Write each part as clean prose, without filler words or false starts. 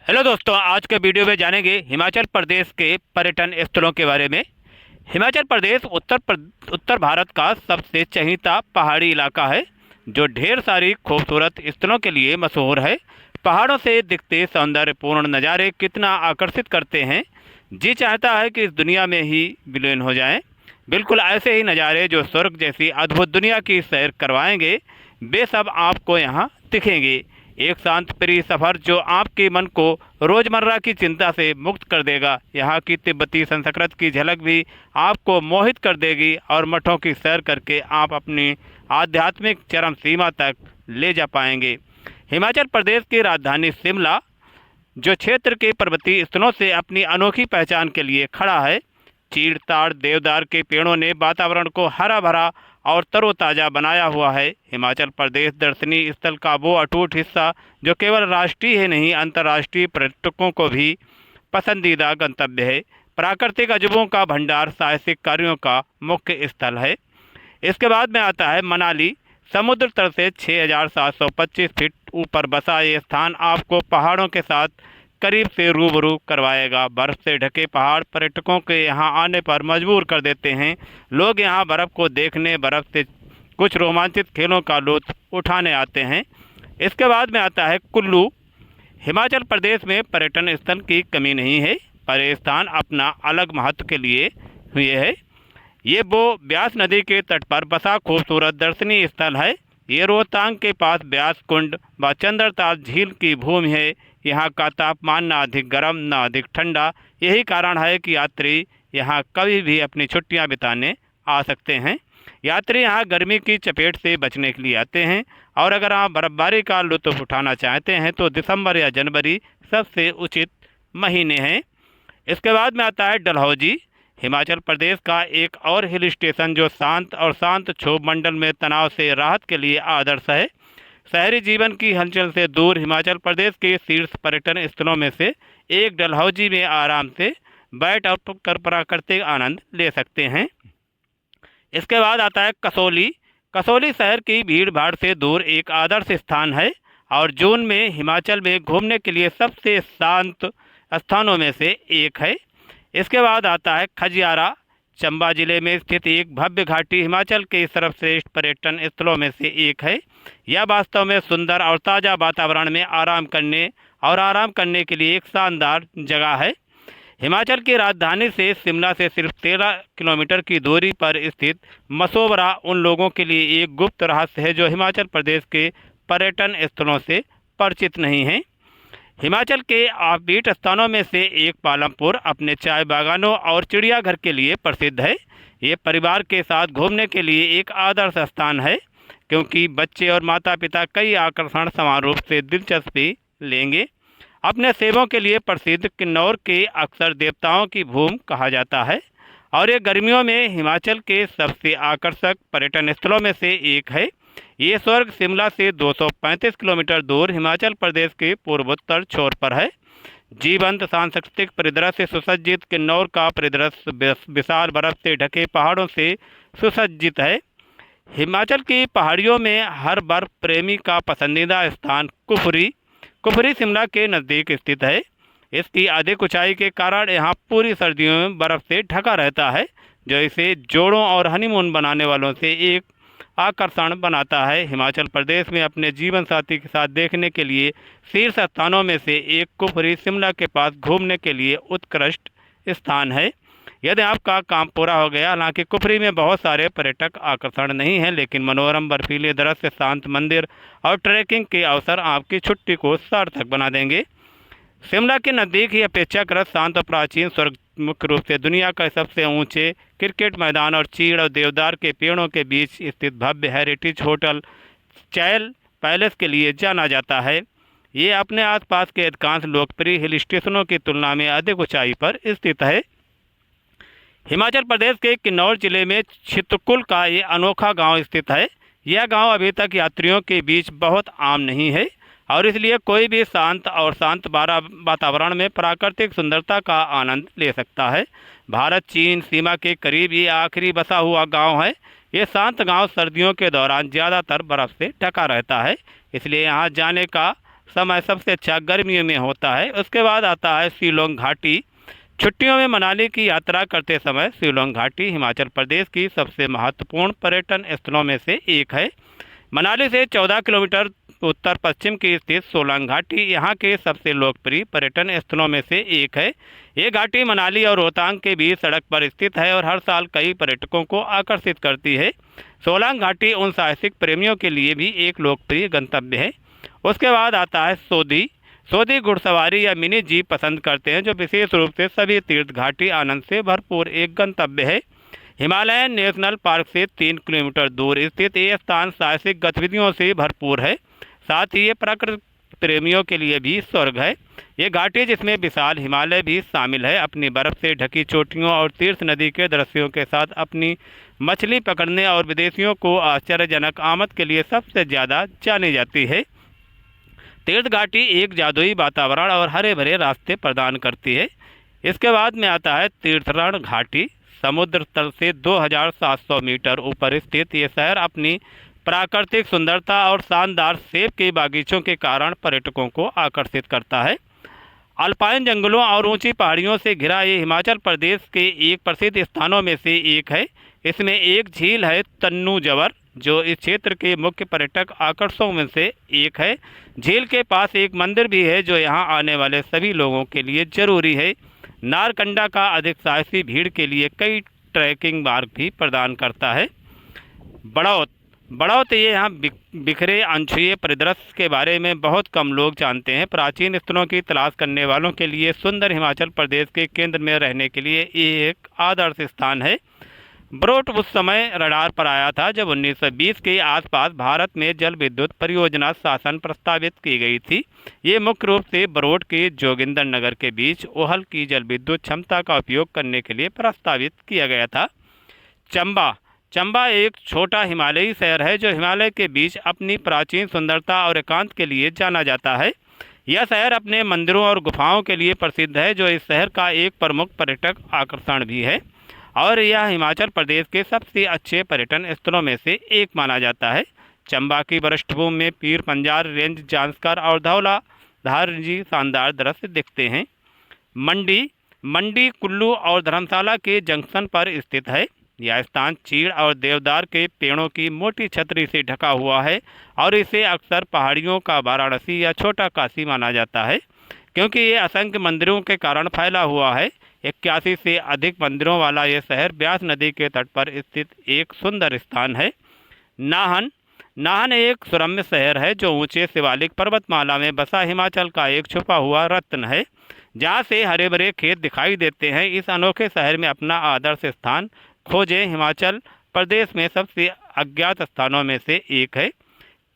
Hello दोस्तों, आज के वीडियो में जानेंगे हिमाचल प्रदेश के पर्यटन स्थलों के बारे में। हिमाचल प्रदेश उत्तर भारत का सबसे चहीता पहाड़ी इलाका है, जो ढेर सारी खूबसूरत स्थलों के लिए मशहूर है। पहाड़ों से दिखते सौंदर्यपूर्ण नज़ारे कितना आकर्षित करते हैं, जी चाहता है कि इस दुनिया में ही विलीन हो जाएं। बिल्कुल ऐसे ही नज़ारे जो स्वर्ग जैसी अद्भुत दुनिया की सैर करवाएंगे, वे सब आपको यहाँ दिखेंगे। एक शांत प्रिय सफ़र जो आपके मन को रोज़मर्रा की चिंता से मुक्त कर देगा। यहाँ की तिब्बती संस्कृति की झलक भी आपको मोहित कर देगी और मठों की सैर करके आप अपनी आध्यात्मिक चरम सीमा तक ले जा पाएंगे। हिमाचल प्रदेश की राजधानी शिमला, जो क्षेत्र के पर्वतीय स्थलों से अपनी अनोखी पहचान के लिए खड़ा है, चीड़ ताड़ देवदार के पेड़ों ने वातावरण को हरा भरा और तरोताज़ा बनाया हुआ है। हिमाचल प्रदेश दर्शनीय स्थल का वो अटूट हिस्सा जो केवल राष्ट्रीय ही नहीं, अंतर्राष्ट्रीय पर्यटकों को भी पसंदीदा गंतव्य है। प्राकृतिक अजूबों का भंडार, साहसिक कार्यों का मुख्य स्थल है। इसके बाद में आता है मनाली। समुद्र तल से 6,725 फीट ऊपर बसा ये स्थान आपको पहाड़ों के साथ करीब से रूबरू करवाएगा। बर्फ़ से ढके पहाड़ पर्यटकों के यहाँ आने पर मजबूर कर देते हैं। लोग यहाँ बर्फ़ को देखने, बर्फ़ से कुछ रोमांचित खेलों का लुत्फ़ उठाने आते हैं। इसके बाद में आता है कुल्लू। हिमाचल प्रदेश में पर्यटन स्थल की कमी नहीं है, पर यह स्थान अपना अलग महत्व के लिए हुए है। ये वो ब्यास नदी के तट पर बसा खूबसूरत दर्शनीय स्थल है। ये रोहतांग के पास ब्यास कुंड व चंद्रताल झील की भूमि है। यहाँ का तापमान न अधिक गर्म न अधिक ठंडा। यही कारण है कि यात्री यहाँ कभी भी अपनी छुट्टियाँ बिताने आ सकते हैं। यात्री यहाँ गर्मी की चपेट से बचने के लिए आते हैं, और अगर आप बर्फबारी का लुत्फ़ उठाना चाहते हैं तो दिसंबर या जनवरी सबसे उचित महीने हैं। इसके बाद में आता है डलहौजी। हिमाचल प्रदेश का एक और हिल स्टेशन जो शांत क्षोभ मंडल में तनाव से राहत के लिए आदर्श है। शहरी जीवन की हलचल से दूर हिमाचल प्रदेश के शीर्ष पर्यटन स्थलों में से एक डलहौजी में आराम से बैठ कर प्राकृतिक आनंद ले सकते हैं। इसके बाद आता है कसौली। कसौली शहर की भीड़ भाड़ से दूर एक आदर्श स्थान है और जून में हिमाचल में घूमने के लिए सबसे शांत स्थानों में से एक है। इसके बाद आता है खजियारा। चंबा जिले में स्थित एक भव्य घाटी हिमाचल के सर्वश्रेष्ठ पर्यटन स्थलों में से एक है। यह वास्तव में सुंदर और ताज़ा वातावरण में आराम करने के लिए एक शानदार जगह है। हिमाचल की राजधानी से शिमला से सिर्फ 13 किलोमीटर की दूरी पर स्थित मसोबरा उन लोगों के लिए एक गुप्त रहस्य है जो हिमाचल प्रदेश के पर्यटन स्थलों से परिचित नहीं हैं। हिमाचल के ऑफबीट स्थानों में से एक पालमपुर अपने चाय बागानों और चिड़ियाघर के लिए प्रसिद्ध है। ये परिवार के साथ घूमने के लिए एक आदर्श स्थान है, क्योंकि बच्चे और माता पिता कई आकर्षण समान रूप से दिलचस्पी लेंगे। अपने सेबों के लिए प्रसिद्ध किन्नौर के अक्सर देवताओं की भूमि कहा जाता है, और ये गर्मियों में हिमाचल के सबसे आकर्षक पर्यटन स्थलों में से एक है। ये स्वर्ग शिमला से 235 किलोमीटर दूर हिमाचल प्रदेश के पूर्वोत्तर छोर पर है। जीवंत सांस्कृतिक परिदृश्य से सुसज्जित किन्नौर का परिदृश्य विशाल बर्फ से ढके पहाड़ों से सुसज्जित है। हिमाचल की पहाड़ियों में हर बर्फ प्रेमी का पसंदीदा स्थान कुफरी शिमला के नज़दीक स्थित है। इसकी अधिक ऊंचाई के कारण यहाँ पूरी सर्दियों में बर्फ़ से ढका रहता है, जो इसे जोड़ों और हनीमून बनाने वालों से एक आकर्षण बनाता है। हिमाचल प्रदेश में अपने जीवन साथी के साथ देखने के लिए शीर्ष स्थानों में से एक कुफरी शिमला के पास घूमने के लिए उत्कृष्ट स्थान है। यदि आपका काम पूरा हो गया, हालांकि कुफरी में बहुत सारे पर्यटक आकर्षण नहीं हैं, लेकिन मनोरम बर्फीले दृश्य, शांत मंदिर और ट्रैकिंग के अवसर आपकी छुट्टी को सार्थक बना देंगे। शिमला के नज़दीक ही अपेक्षाकृत शांत और प्राचीन स्वर्ग मुख्य रूप से दुनिया का सबसे ऊंचे क्रिकेट मैदान और चीड़ और देवदार के पेड़ों के बीच स्थित भव्य हेरिटेज होटल चैल पैलेस के लिए जाना जाता है। ये अपने आसपास के अधिकांश लोकप्रिय हिल स्टेशनों की तुलना में अधिक ऊंचाई पर स्थित है। हिमाचल प्रदेश के किन्नौर जिले में चित्रकूट का ये अनोखा गांव स्थित है। यह गांव अभी तक यात्रियों के बीच बहुत आम नहीं है, और इसलिए कोई भी शांत वातावरण में प्राकृतिक सुंदरता का आनंद ले सकता है। भारत चीन सीमा के करीब ये आखिरी बसा हुआ गांव है। ये शांत गांव सर्दियों के दौरान ज़्यादातर बर्फ़ से ढका रहता है, इसलिए यहाँ जाने का समय सबसे अच्छा गर्मियों में होता है। उसके बाद आता है शिलोंग घाटी। छुट्टियों में मनाली की यात्रा करते समय शिलोंग घाटी हिमाचल प्रदेश की सबसे महत्वपूर्ण पर्यटन स्थलों में से एक है। मनाली से 14 किलोमीटर उत्तर पश्चिम की स्थित सोलांग घाटी यहाँ के सबसे लोकप्रिय पर्यटन स्थलों में से एक है। ये घाटी मनाली और रोहतांग के बीच सड़क पर स्थित है और हर साल कई पर्यटकों को आकर्षित करती है। सोलांग घाटी उन साहसिक प्रेमियों के लिए भी एक लोकप्रिय गंतव्य है। उसके बाद आता है सोधी। सोधी घुड़सवारी या मिनी जीप पसंद करते हैं, जो विशेष रूप से सभी तीर्थ घाटी आनंद से भरपूर एक गंतव्य है। हिमालयन नेशनल पार्क से 3 किलोमीटर दूर स्थित ये स्थान साहसिक गतिविधियों से भरपूर है। साथ ही ये प्रकृति प्रेमियों के लिए भी स्वर्ग है। ये घाटी, जिसमें विशाल हिमालय भी शामिल है, अपनी बर्फ से ढकी चोटियों और तीर्थ नदी के दृश्यों के साथ अपनी मछली पकड़ने और विदेशियों को आश्चर्यजनक आमद के लिए सबसे ज़्यादा जानी जाती है। तीर्थ घाटी एक जादुई वातावरण और हरे भरे रास्ते प्रदान करती है। इसके बाद में आता है तीर्थरण घाटी। समुद्र तल से 2700 मीटर ऊपर स्थित ये शहर अपनी प्राकृतिक सुंदरता और शानदार सेब के बागीचों के कारण पर्यटकों को आकर्षित करता है। अल्पाइन जंगलों और ऊंची पहाड़ियों से घिरा ये हिमाचल प्रदेश के एक प्रसिद्ध स्थानों में से एक है। इसमें एक झील है तन्नू जवर, जो इस क्षेत्र के मुख्य पर्यटक आकर्षणों में से एक है। झील के पास एक मंदिर भी है, जो यहाँ आने वाले सभी लोगों के लिए जरूरी है। नारकंडा का अधिक साहसी भीड़ के लिए कई ट्रैकिंग मार्ग भी प्रदान करता है। बड़ौत बड़ौत ये यहाँ बिखरे अनछुए परिदृश्य के बारे में बहुत कम लोग जानते हैं। प्राचीन स्थलों की तलाश करने वालों के लिए सुंदर हिमाचल प्रदेश के केंद्र में रहने के लिए ये एक आदर्श स्थान है। बड़ौत उस समय रडार पर आया था जब 1920 के आसपास भारत में जल विद्युत परियोजना शासन प्रस्तावित की गई थी। ये मुख्य रूप से बड़ौत के जोगिंदर नगर के बीच ओहल की जल विद्युत क्षमता का उपयोग करने के लिए प्रस्तावित किया गया था। चंबा एक छोटा हिमालयी शहर है, जो हिमालय के बीच अपनी प्राचीन सुंदरता और एकांत के लिए जाना जाता है। यह शहर अपने मंदिरों और गुफाओं के लिए प्रसिद्ध है, जो इस शहर का एक प्रमुख पर्यटक आकर्षण भी है, और यह हिमाचल प्रदेश के सबसे अच्छे पर्यटन स्थलों में से एक माना जाता है। चंबा की पृष्ठभूमि में पीर पंजाल रेंज, जांस्कर और धौलाधार जी शानदार दृश्य दिखते हैं। मंडी कुल्लू और धर्मशाला के जंक्शन पर स्थित है। यह स्थान चीड़ और देवदार के पेड़ों की मोटी छतरी से ढका हुआ है और इसे अक्सर पहाड़ियों का वाराणसी या छोटा काशी माना जाता है, क्योंकि ये असंख्य मंदिरों के कारण फैला हुआ है। 81 से अधिक मंदिरों वाला यह शहर ब्यास नदी के तट पर स्थित एक सुंदर स्थान है। नाहन एक सुरम्य शहर है, जो ऊंचे शिवालिक पर्वतमाला में बसा हिमाचल का एक छुपा हुआ रत्न है, जहाँ से हरे भरे खेत दिखाई देते हैं। इस अनोखे शहर में अपना आदर्श स्थान खोजें। हिमाचल प्रदेश में सबसे अज्ञात स्थानों में से एक है।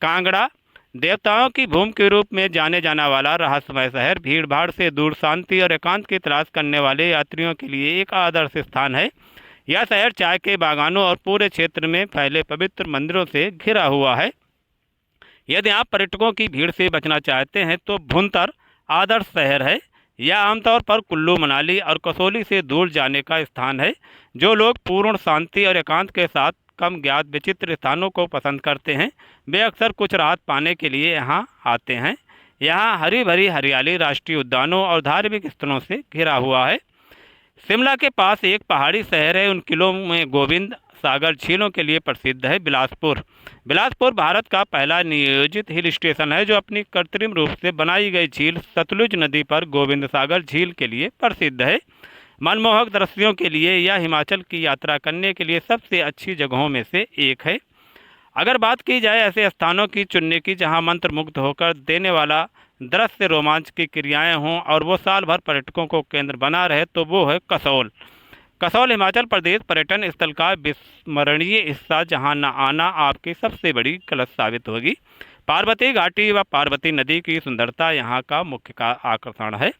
कांगड़ा देवताओं की भूमि के रूप में जाने जाने वाला रहस्यमय शहर भीड़ भाड़ से दूर शांति और एकांत की तलाश करने वाले यात्रियों के लिए एक आदर्श स्थान है। यह शहर चाय के बागानों और पूरे क्षेत्र में फैले पवित्र मंदिरों से घिरा हुआ है। यदि आप पर्यटकों की भीड़ से बचना चाहते हैं तो भुंतर आदर्श शहर है। यह आमतौर पर कुल्लू, मनाली और कसौली से दूर जाने का स्थान है। जो लोग पूर्ण शांति और एकांत के साथ कम ज्ञात विचित्र स्थानों को पसंद करते हैं, वे अक्सर कुछ राहत पाने के लिए यहाँ आते हैं। यहाँ हरी भरी हरियाली, राष्ट्रीय उद्यानों और धार्मिक स्थलों से घिरा हुआ है। शिमला के पास एक पहाड़ी शहर है। उन किलों में गोविंद सागर झीलों के लिए प्रसिद्ध है। बिलासपुर भारत का पहला नियोजित हिल स्टेशन है, जो अपनी कृत्रिम रूप से बनाई गई झील सतलुज नदी पर गोविंद सागर झील के लिए प्रसिद्ध है। मनमोहक दृश्यों के लिए यह हिमाचल की यात्रा करने के लिए सबसे अच्छी जगहों में से एक है। अगर बात की जाए ऐसे स्थानों की चुनने की जहां मंत्रमुग्ध होकर देने वाला दृश्य, रोमांच की क्रियाएं हों और वो साल भर पर्यटकों को केंद्र बना रहे, तो वो है कसौल। कसौल हिमाचल प्रदेश पर्यटन स्थल का विस्मरणीय हिस्सा, जहां न आना आपकी सबसे बड़ी गलत साबित होगी। पार्वती घाटी व पार्वती नदी की सुंदरता यहाँ का मुख्य आकर्षण है।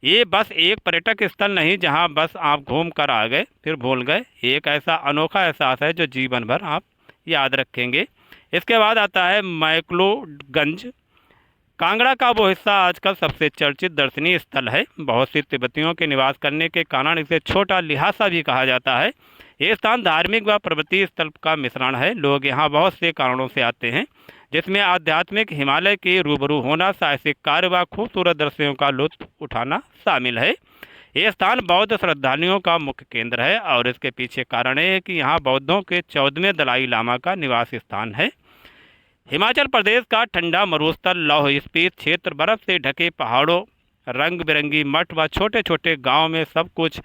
ये बस एक पर्यटक स्थल नहीं जहां बस आप घूम कर आ गए फिर भूल गए। एक ऐसा अनोखा एहसास है जो जीवन भर आप याद रखेंगे। इसके बाद आता है मैक्लोडगंज। कांगड़ा का वो हिस्सा आजकल सबसे चर्चित दर्शनीय स्थल है। बहुत सी तिब्बतियों के निवास करने के कारण इसे छोटा लिहाजा भी कहा जाता है। ये स्थान धार्मिक व पर्वतीय स्थल का मिश्रण है। लोग यहाँ बहुत से कारणों से आते हैं, जिसमें आध्यात्मिक, हिमालय के रूबरू होना, साहसिक कार्य व खूबसूरत दृश्यों का लुत्फ उठाना शामिल है। ये स्थान बौद्ध श्रद्धालुओं का मुख्य केंद्र है और इसके पीछे कारण ये है कि यहाँ बौद्धों के 14वें दलाई लामा का निवास स्थान है। हिमाचल प्रदेश का ठंडा मरुस्थल लौह स्पीत क्षेत्र, बर्फ से ढके पहाड़ों, रंग बिरंगी मठ व छोटे छोटे गांव में सब कुछ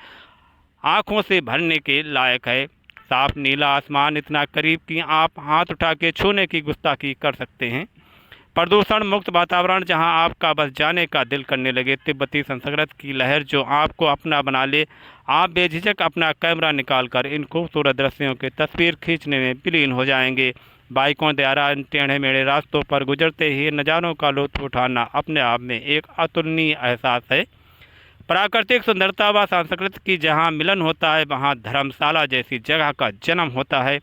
आँखों से भरने के लायक है। साफ नीला आसमान इतना करीब कि आप हाथ उठा के छूने की गुस्ताखी कर सकते हैं। प्रदूषण मुक्त वातावरण जहां आपका बस जाने का दिल करने लगे। तिब्बती संस्कृत की लहर जो आपको अपना बना ले। आप बेझिझक अपना कैमरा निकालकर इन खूबसूरत दृश्यों की तस्वीर खींचने में विलीन हो जाएंगे। बाइकों द्वारा इन टेढ़े मेढ़े रास्तों पर गुजरते ही नज़ारों का लुत्फ उठाना अपने आप में एक अतुलनीय एहसास है। प्राकृतिक सुंदरता व संस्कृति की जहाँ मिलन होता है, वहाँ धर्मशाला जैसी जगह का जन्म होता है।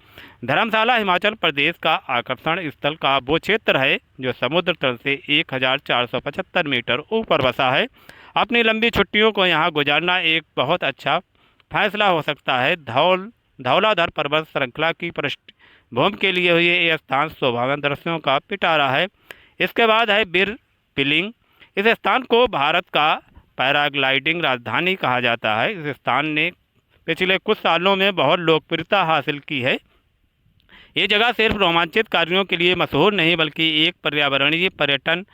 धर्मशाला हिमाचल प्रदेश का आकर्षण स्थल का वो क्षेत्र है जो समुद्र तल से 1475 मीटर ऊपर बसा है। अपनी लंबी छुट्टियों को यहाँ गुजारना एक बहुत अच्छा फैसला हो सकता है। धौलाधर पर्वत श्रृंखला की पृष्ठभूमि के लिए हुए ये स्थान शोभावन दृश्यों का पिटारा है। इसके बाद है बिर पिलिंग। इस स्थान को भारत का पैराग्लाइडिंग राजधानी कहा जाता है। इस स्थान ने पिछले कुछ सालों में बहुत लोकप्रियता हासिल की है। ये जगह सिर्फ रोमांचित कार्यों के लिए मशहूर नहीं बल्कि एक पर्यावरणीय पर्यटन,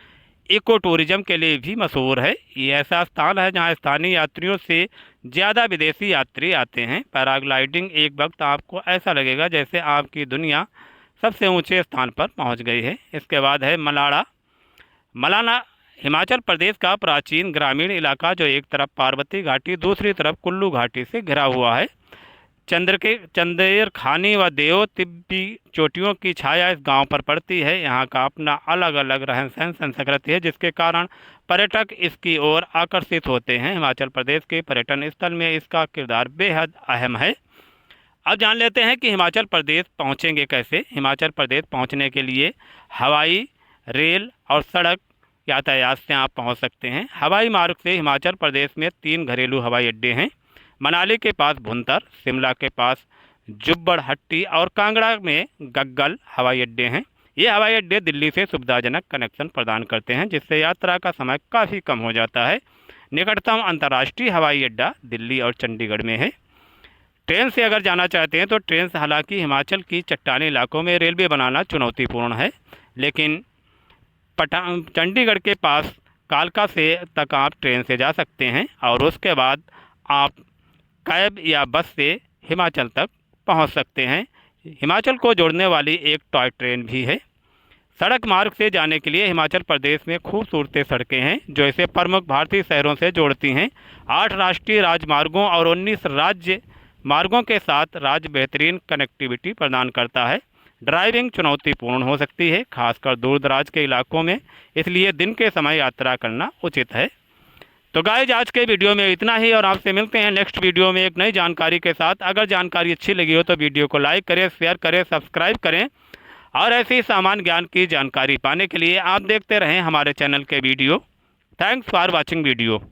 इको टूरिज्म के लिए भी मशहूर है। ये ऐसा स्थान है जहां स्थानीय यात्रियों से ज़्यादा विदेशी यात्री आते हैं। पैराग्लाइडिंग एक वक्त आपको ऐसा लगेगा जैसे आपकी दुनिया सबसे ऊंचे स्थान पर पहुंच गई है। इसके बाद है मलाना हिमाचल प्रदेश का प्राचीन ग्रामीण इलाका जो एक तरफ पार्वती घाटी, दूसरी तरफ कुल्लू घाटी से घिरा हुआ है। चंदेर खानी व देव तिब्बी चोटियों की छाया इस गांव पर पड़ती है। यहाँ का अपना अलग अलग रहन सहन संस्कृति है, जिसके कारण पर्यटक इसकी ओर आकर्षित होते हैं। हिमाचल प्रदेश के पर्यटन स्थल में इसका किरदार बेहद अहम है। अब जान लेते हैं कि हिमाचल प्रदेश पहुँचेंगे कैसे। हिमाचल प्रदेश पहुँचने के लिए हवाई, रेल और सड़क यातायात से आप पहुंच सकते हैं। हवाई मार्ग से हिमाचल प्रदेश में 3 घरेलू हवाई अड्डे हैं। मनाली के पास भुंतर, शिमला के पास जुब्बड़हट्टी और कांगड़ा में गग्गल हवाई अड्डे हैं। ये हवाई अड्डे दिल्ली से सुविधाजनक कनेक्शन प्रदान करते हैं, जिससे यात्रा का समय काफ़ी कम हो जाता है। निकटतम अंतर्राष्ट्रीय हवाई अड्डा दिल्ली और चंडीगढ़ में है। ट्रेन से अगर जाना चाहते हैं तो ट्रेन से, हालांकि हिमाचल की चट्टानी इलाकों में रेलवे बनाना चुनौतीपूर्ण है, लेकिन चंडीगढ़ के पास कालका से तक आप ट्रेन से जा सकते हैं और उसके बाद आप कैब या बस से हिमाचल तक पहुंच सकते हैं। हिमाचल को जोड़ने वाली एक टॉय ट्रेन भी है। सड़क मार्ग से जाने के लिए हिमाचल प्रदेश में खूबसूरत सड़कें हैं जो इसे प्रमुख भारतीय शहरों से जोड़ती हैं। 8 राष्ट्रीय राजमार्गों और 19 राज्य मार्गों के साथ राज्य बेहतरीन कनेक्टिविटी प्रदान करता है। ड्राइविंग चुनौतीपूर्ण हो सकती है, खासकर दूर दराज के इलाकों में, इसलिए दिन के समय यात्रा करना उचित है। तो गाइस, आज के वीडियो में इतना ही और आपसे मिलते हैं नेक्स्ट वीडियो में एक नई जानकारी के साथ। अगर जानकारी अच्छी लगी हो तो वीडियो को लाइक करें, शेयर करें, सब्सक्राइब करें और ऐसी सामान्य ज्ञान की जानकारी पाने के लिए आप देखते रहें हमारे चैनल के video. Thanks for watching video.